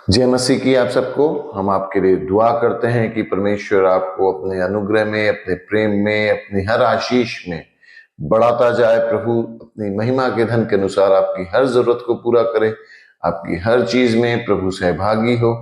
जय मसीह की आप सबको। हम आपके लिए दुआ करते हैं कि परमेश्वर आपको अपने अनुग्रह में, अपने प्रेम में, अपनी हर आशीष में बढ़ाता जाए। प्रभु अपनी महिमा के धन के अनुसार आपकी हर जरूरत को पूरा करे, आपकी हर चीज में प्रभु सहभागी हो।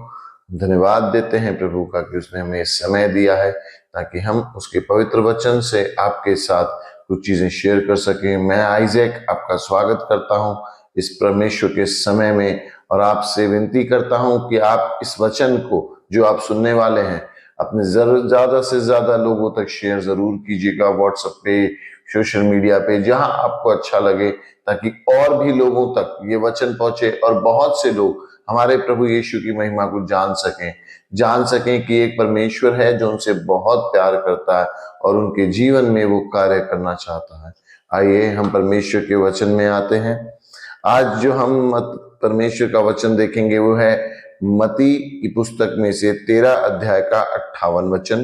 धन्यवाद देते हैं प्रभु का कि उसने हमें समय दिया है ताकि हम उसके पवित्र वचन से आपके साथ कुछ चीजें शेयर कर सकें। मैं आइजैक आपका स्वागत करता हूं इस परमेश्वर के समय में और आपसे विनती करता हूं कि आप इस वचन को जो आप सुनने वाले हैं अपने ज्यादा से ज्यादा लोगों तक शेयर जरूर कीजिएगा, व्हाट्सएप पे, सोशल मीडिया पे, जहां आपको अच्छा लगे, ताकि और भी लोगों तक ये वचन पहुंचे और बहुत से लोग हमारे प्रभु यीशु की महिमा को जान सकें कि एक परमेश्वर है जो उनसे बहुत प्यार करता है और उनके जीवन में वो कार्य करना चाहता है। आइए हम परमेश्वर के वचन में आते हैं। आज जो हम परमेश्वर का वचन देखेंगे वो है मती की पुस्तक में से 13 अध्याय का 58 वचन,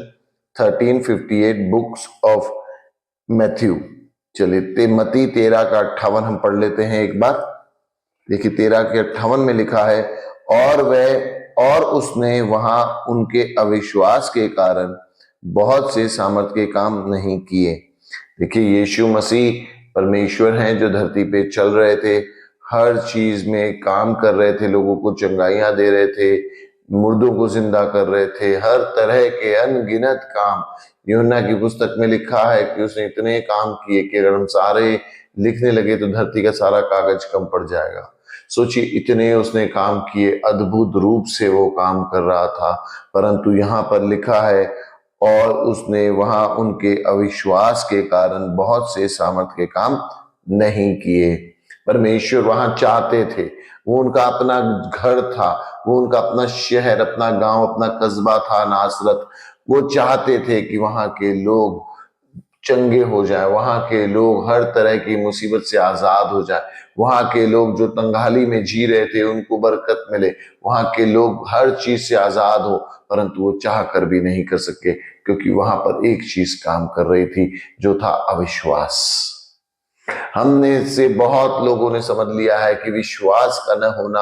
1358 बुक्स ऑफ मैथ्यू। चलिए मती 13 का 58 हम पढ़ लेते हैं एक बार। देखिए 13 के 58 में लिखा है, और उसने वहां उनके अविश्वास के कारण बहुत से सामर्थ के काम नहीं किए। देखिए यीशु मसीह परमेश्वर हैं जो धरती पे चल रहे थे, हर चीज में काम कर रहे थे, लोगों को चंगाइयां दे रहे थे, मुर्दों को जिंदा कर रहे थे, हर तरह के अनगिनत काम। यूहन्ना की पुस्तक में लिखा है कि उसने इतने काम किए कि अगर हम सारे लिखने लगे तो धरती का सारा कागज कम पड़ जाएगा। सोचिए इतने उसने काम किए, अद्भुत रूप से वो काम कर रहा था। परंतु यहाँ पर लिखा है, और उसने वहां उनके अविश्वास के कारण बहुत से सामर्थ के काम नहीं किए। परमेश्वर वहां चाहते थे, वो उनका अपना घर था, वो उनका अपना शहर, अपना गांव, अपना कस्बा था नासरत। वो चाहते थे कि वहां के लोग चंगे हो जाए, वहां के लोग हर तरह की मुसीबत से आजाद हो जाए, वहां के लोग जो तंगहाली में जी रहे थे उनको बरकत मिले, वहां के लोग हर चीज से आजाद हो। परंतु वो चाह कर भी नहीं कर सके, क्योंकि वहां पर एक चीज काम कर रही थी जो था अविश्वास। हमने से बहुत लोगों ने समझ लिया है कि विश्वास का न होना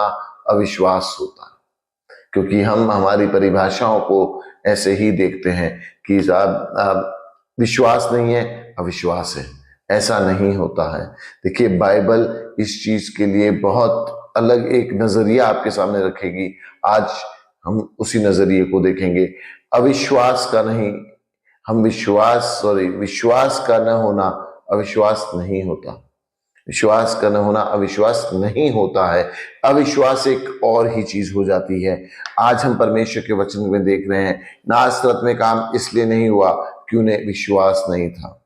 अविश्वास होता है, क्योंकि हम हमारी परिभाषाओं को ऐसे ही देखते हैं कि साहब विश्वास नहीं है, अविश्वास है। ऐसा नहीं होता है। देखिए बाइबल इस चीज के लिए बहुत अलग एक नजरिया आपके सामने रखेगी। आज हम उसी नजरिए को देखेंगे। अविश्वास का नहीं, विश्वास का न होना अविश्वास नहीं होता। विश्वास का न होना अविश्वास नहीं होता है। अविश्वास एक और ही चीज हो जाती है। आज हम परमेश्वर के वचन में देख रहे हैं, नासरत में काम इसलिए नहीं हुआ कि उन्हें विश्वास नहीं था।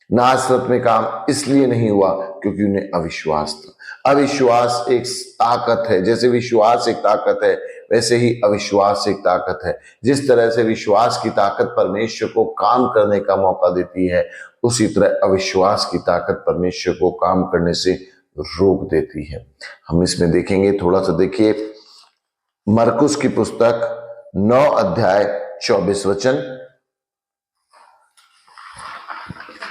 नासरत में काम इसलिए नहीं हुआ क्योंकि उन्हें अविश्वास था। अविश्वास एक ताकत है। जैसे विश्वास एक ताकत है, वैसे ही अविश्वास एक ताकत है। जिस तरह से विश्वास की ताकत परमेश्वर को काम करने का मौका देती है, उसी तरह अविश्वास की ताकत परमेश्वर को काम करने से रोक देती है। हम इसमें देखेंगे, थोड़ा सा देखिए मरकुस की पुस्तक 9 अध्याय 24 वचन।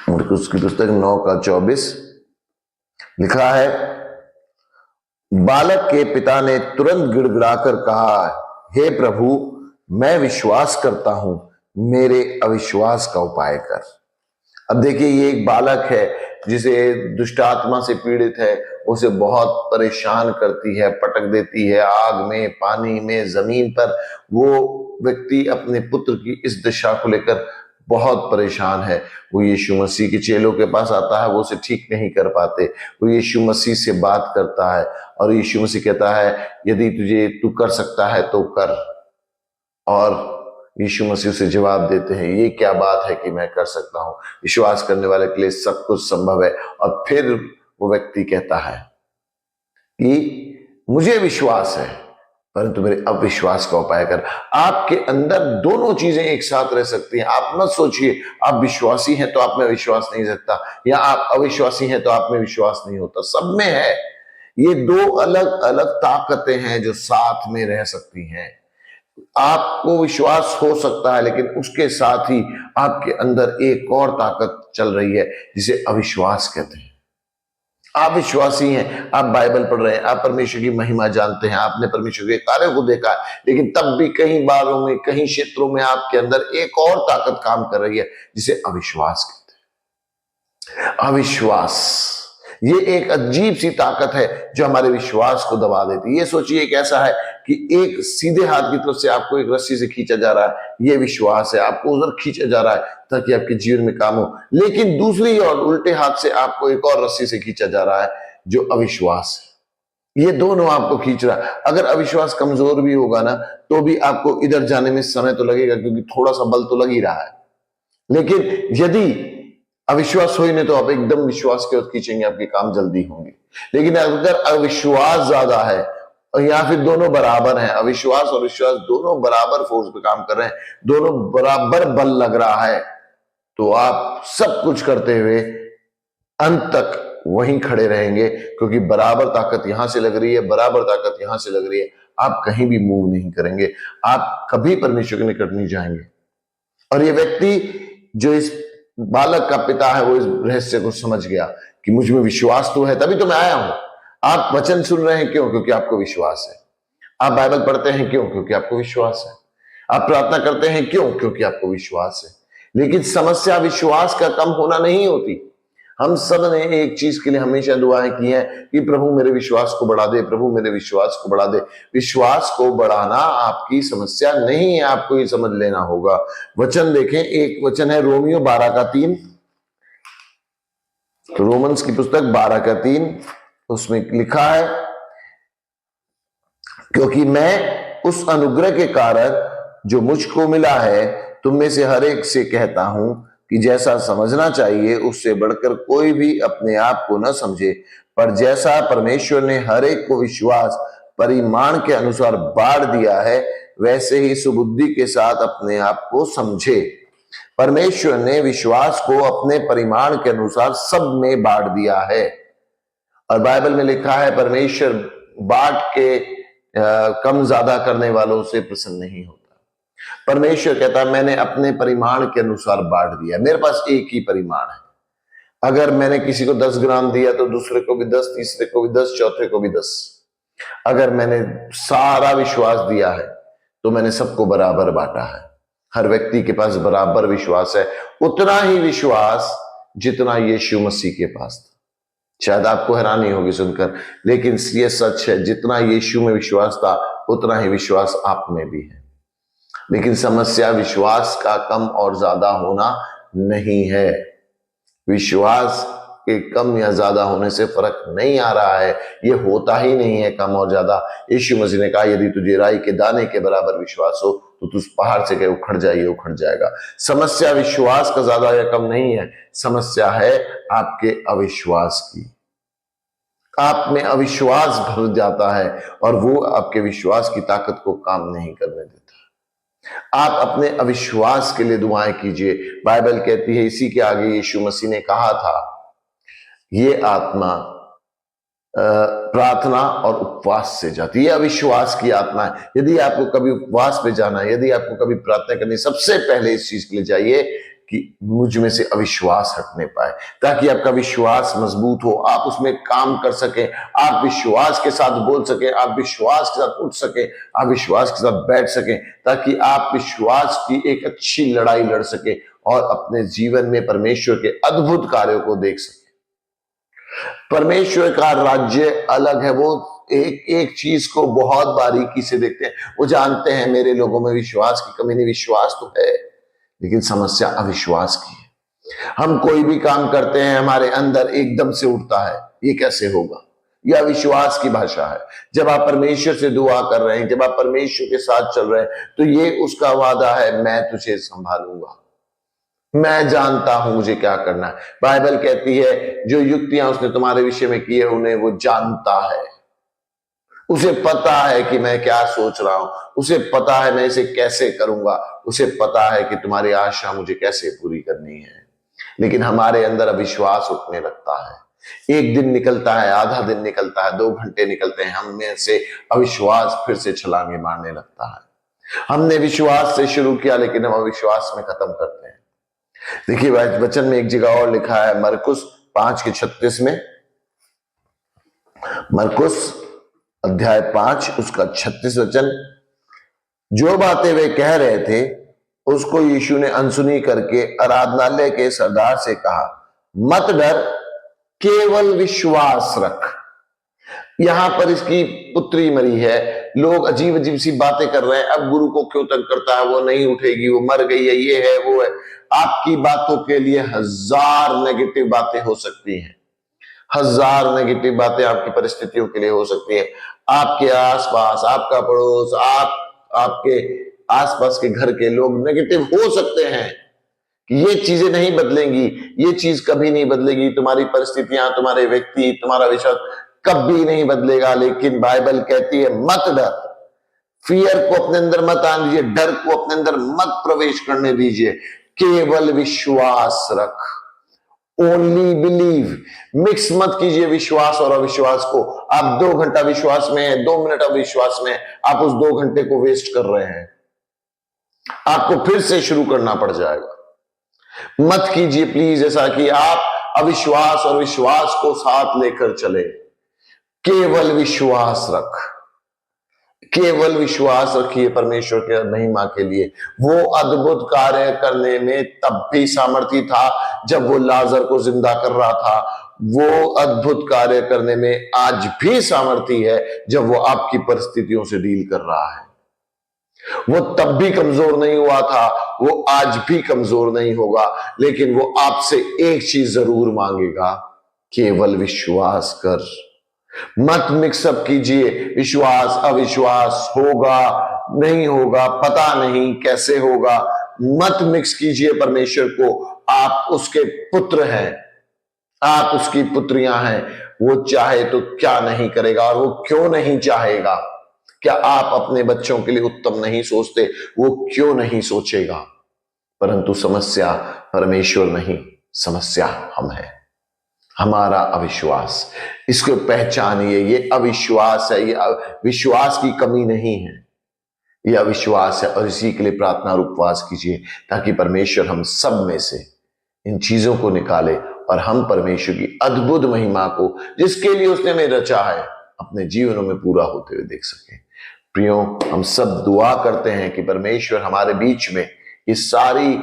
मरकुस की पुस्तक 9 का 24 लिखा है, बालक के पिता ने तुरंत गिड़गिड़ाकर कहा, हे प्रभु, मैं विश्वास करता हूं, मेरे अविश्वास का उपाय कर। अब देखिए ये एक बालक है जिसे दुष्ट आत्मा से पीड़ित है, उसे बहुत परेशान करती है, पटक देती है आग में, पानी में, जमीन पर। वो व्यक्ति अपने पुत्र की इस दशा को लेकर बहुत परेशान है। वो यीशु मसीह के चेलों के पास आता है, वो उसे ठीक नहीं कर पाते। वो यीशु मसीह से बात करता है और यीशु मसीह कहता है, यदि तू कर सकता है तो कर। और यीशु मसीह से जवाब देते हैं, ये क्या बात है कि मैं कर सकता हूं, विश्वास करने वाले के लिए सब कुछ संभव है। और फिर वो व्यक्ति कहता है कि मुझे विश्वास है, परंतु मेरे अविश्वास का उपाय कर। आपके अंदर दोनों चीजें एक साथ रह सकती हैं। आप मत सोचिए आप विश्वासी हैं तो आप में विश्वास नहीं सकता, या आप अविश्वासी हैं तो आप में विश्वास नहीं होता। सब में है। ये दो अलग अलग ताकतें हैं जो साथ में रह सकती हैं। आपको विश्वास हो सकता है, लेकिन उसके साथ ही आपके अंदर एक और ताकत चल रही है जिसे अविश्वास कहते हैं। आप विश्वासी हैं, आप बाइबल पढ़ रहे हैं, आप परमेश्वर की महिमा जानते हैं, आपने परमेश्वर के कार्यों को देखा है, लेकिन तब भी कई बारों में, कई क्षेत्रों में आपके अंदर एक और ताकत काम कर रही है जिसे अविश्वास कहते हैं। अविश्वास ये एक अजीब सी ताकत है जो हमारे विश्वास को दबा देती है। ये सोचिए एक ऐसा है कि एक सीधे हाथ की तरफ से आपको एक रस्सी से खींचा जा रहा है, ये विश्वास है, आपको उधर खींचा जा रहा है ताकि आपके जीवन में काम हो, लेकिन दूसरी और उल्टे हाथ से आपको एक और रस्सी से खींचा जा रहा है जो अविश्वास है। ये दोनों आपको खींच रहा है। अगर अविश्वास कमजोर भी होगा ना तो भी आपको इधर जाने में समय तो लगेगा, क्योंकि थोड़ा सा बल तो लग ही रहा है। लेकिन यदि अविश्वास हो ही नहीं तो आप एकदम विश्वास के ओर खींचेंगे, आपके काम जल्दी होंगे। लेकिन अगर अविश्वास ज्यादा है या फिर दोनों बराबर हैं, अविश्वास और विश्वास दोनों बराबर फोर्स पे काम कर रहे हैं, दोनों बराबर बल लग रहा है, तो आप सब कुछ करते हुए अंत तक वहीं खड़े रहेंगे, क्योंकि बराबर ताकत यहां से लग रही है, बराबर ताकत यहां से लग रही है। आप कहीं भी मूव नहीं करेंगे, आप कभी परमेश्वर के निकट नहीं जाएंगे। और ये व्यक्ति जो इस बालक का पिता है वो इस रहस्य को समझ गया कि मुझ में विश्वास तो है, तभी तो मैं आया हूं। आप वचन सुन रहे हैं क्यों? क्योंकि आपको विश्वास है। आप बाइबल पढ़ते हैं क्यों? क्योंकि आपको विश्वास है। आप प्रार्थना करते हैं क्यों? क्योंकि आपको विश्वास है। लेकिन समस्या विश्वास का कम होना नहीं होती। हम सब ने एक चीज के लिए हमेशा दुआएं की हैं कि प्रभु मेरे विश्वास को बढ़ा दे, प्रभु मेरे विश्वास को बढ़ा दे। विश्वास को बढ़ाना आपकी समस्या नहीं है, आपको ये समझ लेना होगा। वचन देखें, एक वचन है रोमियो 12:3, रोमन्स की पुस्तक 12:3, उसमें लिखा है, क्योंकि मैं उस अनुग्रह के कारण जो मुझको मिला है तुम में से हर एक से कहता हूं कि जैसा समझना चाहिए उससे बढ़कर कोई भी अपने आप को न समझे, पर जैसा परमेश्वर ने हर एक को विश्वास परिमाण के अनुसार बांट दिया है वैसे ही सुबुद्धि के साथ अपने आप को समझे। परमेश्वर ने विश्वास को अपने परिमाण के अनुसार सब में बांट दिया है। और बाइबल में लिखा है परमेश्वर बांट के कम ज्यादा करने वालों से प्रसन्न नहीं होता। परमेश्वर कहता है मैंने अपने परिमाण के अनुसार बांट दिया। मेरे पास एक ही परिमाण है। अगर मैंने किसी को 10 ग्राम दिया तो दूसरे को भी 10, तीसरे को भी 10, चौथे को भी 10। अगर मैंने सारा विश्वास दिया है तो मैंने सबको बराबर बांटा है। हर व्यक्ति के पास बराबर विश्वास है, उतना ही विश्वास जितना यीशु मसीह के पास था। शायद आपको हैरानी होगी सुनकर, लेकिन ये सच है, जितना यीशु में विश्वास था उतना ही विश्वास आप में भी है। लेकिन समस्या विश्वास का कम और ज्यादा होना नहीं है। विश्वास के कम या ज्यादा होने से फर्क नहीं आ रहा है, ये होता ही नहीं है कम और ज्यादा। यीशु मसीह ने कहा यदि तुझे राई के दाने के बराबर विश्वास हो तो तू पहाड़ से कहे उखड़ जाइए, उखड़ जाएगा। समस्या विश्वास का ज्यादा या कम नहीं है, समस्या है आपके अविश्वास की। आप में अविश्वास भर जाता है और वो आपके विश्वास की ताकत को काम नहीं करने देता। आप अपने अविश्वास के लिए दुआएं कीजिए। बाइबल कहती है, इसी के आगे यीशु मसीह ने कहा था, ये आत्मा प्रार्थना और उपवास से जाती है। अविश्वास की आत्मा है। यदि आपको कभी उपवास पे जाना है, यदि आपको कभी प्रार्थना करनी, सबसे पहले इस चीज के लिए जाइए कि मुझ में से अविश्वास हटने पाए, ताकि आपका विश्वास मजबूत हो, आप उसमें काम कर सके, आप विश्वास के साथ बोल सके, आप विश्वास के साथ उठ सके, आप विश्वास के साथ बैठ सके, ताकि आप विश्वास की एक अच्छी लड़ाई लड़ सके और अपने जीवन में परमेश्वर के अद्भुत कार्यों को देख सके। परमेश्वर का राज्य अलग है। वो एक एक चीज को बहुत बारीकी से देखते हैं। वो जानते हैं मेरे लोगों में विश्वास की कमी नहीं, विश्वास तो है, लेकिन समस्या अविश्वास की है। हम कोई भी काम करते हैं, हमारे अंदर एकदम से उठता है, ये कैसे होगा? यह अविश्वास की भाषा है। जब आप परमेश्वर से दुआ कर रहे हैं, जब आप परमेश्वर के साथ चल रहे हैं, तो ये उसका वादा है, मैं तुझे संभालूंगा, मैं जानता हूं मुझे क्या करना है। बाइबल कहती है जो युक्तियां उसने तुम्हारे विषय में की है उन्हें वो जानता है। उसे पता है कि मैं क्या सोच रहा हूं, उसे पता है मैं इसे कैसे करूंगा, उसे पता है कि तुम्हारी आशा मुझे कैसे पूरी करनी है। लेकिन हमारे अंदर अविश्वास उठने लगता है। एक दिन निकलता है, आधा दिन निकलता है, 2 घंटे निकलते हैं, हम में से अविश्वास फिर से छलांगे मारने लगता है। हमने विश्वास से शुरू किया लेकिन हम अविश्वास में खत्म करते हैं। देखिए वचन में एक जगह और लिखा है, मरकुस 5:36 में, मरकुस अध्याय 5 उसका 36 वचन। जो बातें वे कह रहे थे उसको यीशु ने अनसुनी करके आराधनालय के सरदार से कहा, मत डर, केवल विश्वास रख। यहां पर इसकी पुत्री मरी है, लोग अजीब अजीब सी बातें कर रहे हैं, अब गुरु को क्यों तंग करता है, वो नहीं उठेगी, वो मर गई है, ये है वो है। आपकी बातों के लिए हजार नेगेटिव बातें हो सकती हैं, हजार नेगेटिव बातें आपकी परिस्थितियों के लिए हो सकती है। आपके आसपास, आपका पड़ोस, आपके आसपास के घर के लोग नेगेटिव हो सकते हैं कि ये चीजें नहीं बदलेंगी, ये चीज कभी नहीं बदलेगी, तुम्हारी परिस्थितियां, तुम्हारे व्यक्ति, तुम्हारा विश्वास कभी नहीं बदलेगा। लेकिन बाइबल कहती है मत डर, फियर को अपने अंदर मत आने दीजिए, डर को अपने अंदर मत प्रवेश करने दीजिए, केवल विश्वास रख। Only believe. मिक्स मत कीजिए विश्वास और अविश्वास को। आप 2 घंटा विश्वास में हैं, 2 मिनट अविश्वास में, आप उस 2 घंटे को वेस्ट कर रहे हैं, आपको फिर से शुरू करना पड़ जाएगा। मत कीजिए प्लीज ऐसा कि आप अविश्वास और विश्वास को साथ लेकर चले। केवल विश्वास रख, केवल विश्वास रखिए परमेश्वर के महिमा के लिए। वो अद्भुत कार्य करने में तब भी सामर्थ्य था जब वो लाजर को जिंदा कर रहा था, वो अद्भुत कार्य करने में आज भी सामर्थ्य है जब वो आपकी परिस्थितियों से डील कर रहा है। वो तब भी कमजोर नहीं हुआ था, वो आज भी कमजोर नहीं होगा, लेकिन वो आपसे एक चीज जरूर मांगेगा, केवल विश्वास कर। मत मिक्सअप कीजिए विश्वास अविश्वास, होगा नहीं होगा, पता नहीं कैसे होगा। मत मिक्स कीजिए परमेश्वर को। आप उसके पुत्र हैं, आप उसकी पुत्रियां हैं। वो चाहे तो क्या नहीं करेगा, और वो क्यों नहीं चाहेगा? क्या आप अपने बच्चों के लिए उत्तम नहीं सोचते? वो क्यों नहीं सोचेगा? परंतु समस्या परमेश्वर नहीं, समस्या हम हैं, हमारा अविश्वास। इसको पहचानिए, ये अविश्वास है, ये विश्वास की कमी नहीं है, ये अविश्वास है। और इसी के लिए प्रार्थना और उपवास कीजिए ताकि परमेश्वर हम सब में से इन चीजों को निकाले और हम परमेश्वर की अद्भुत महिमा को, जिसके लिए उसने हमें रचा है, अपने जीवनों में पूरा होते हुए देख सके। प्रियो, हम सब दुआ करते हैं कि परमेश्वर हमारे बीच में इस सारी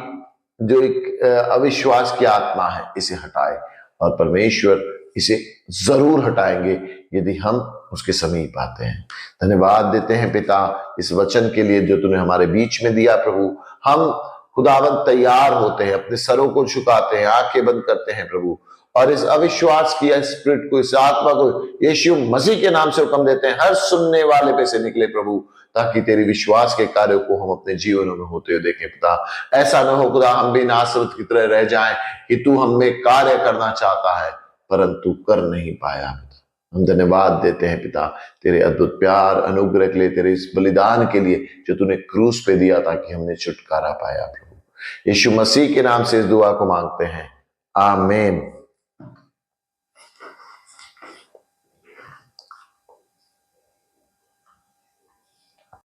जो एक अविश्वास की आत्मा है इसे हटाए, और परमेश्वर इसे जरूर हटाएंगे यदि हम उसके समीप आते हैं। धन्यवाद देते हैं पिता इस वचन के लिए जो तूने हमारे बीच में दिया। प्रभु, हम खुदावंद तैयार होते हैं, अपने सरों को झुकाते हैं, आंखें बंद करते हैं प्रभु, और इस अविश्वास की स्पिरिट को, इस आत्मा को यीशु मसीह के नाम से हुक्म देते हैं, हर सुनने वाले पे से निकले प्रभु, ताकि तेरी विश्वास के कार्यों को हम अपने जीवनों में होते हुए देखें। पिता, ऐसा न हो खुदा हम भी नासरत की तरह रह जाएं कि तू हमें कार्य करना चाहता है परंतु कर नहीं पाया। हम धन्यवाद देते हैं पिता तेरे अद्भुत प्यार अनुग्रह के लिए, तेरे इस बलिदान के लिए जो तूने क्रूस पे दिया ताकि हमने छुटकारा पाया। प्रभु यीशु मसीह के नाम से इस दुआ को मांगते हैं, आमीन।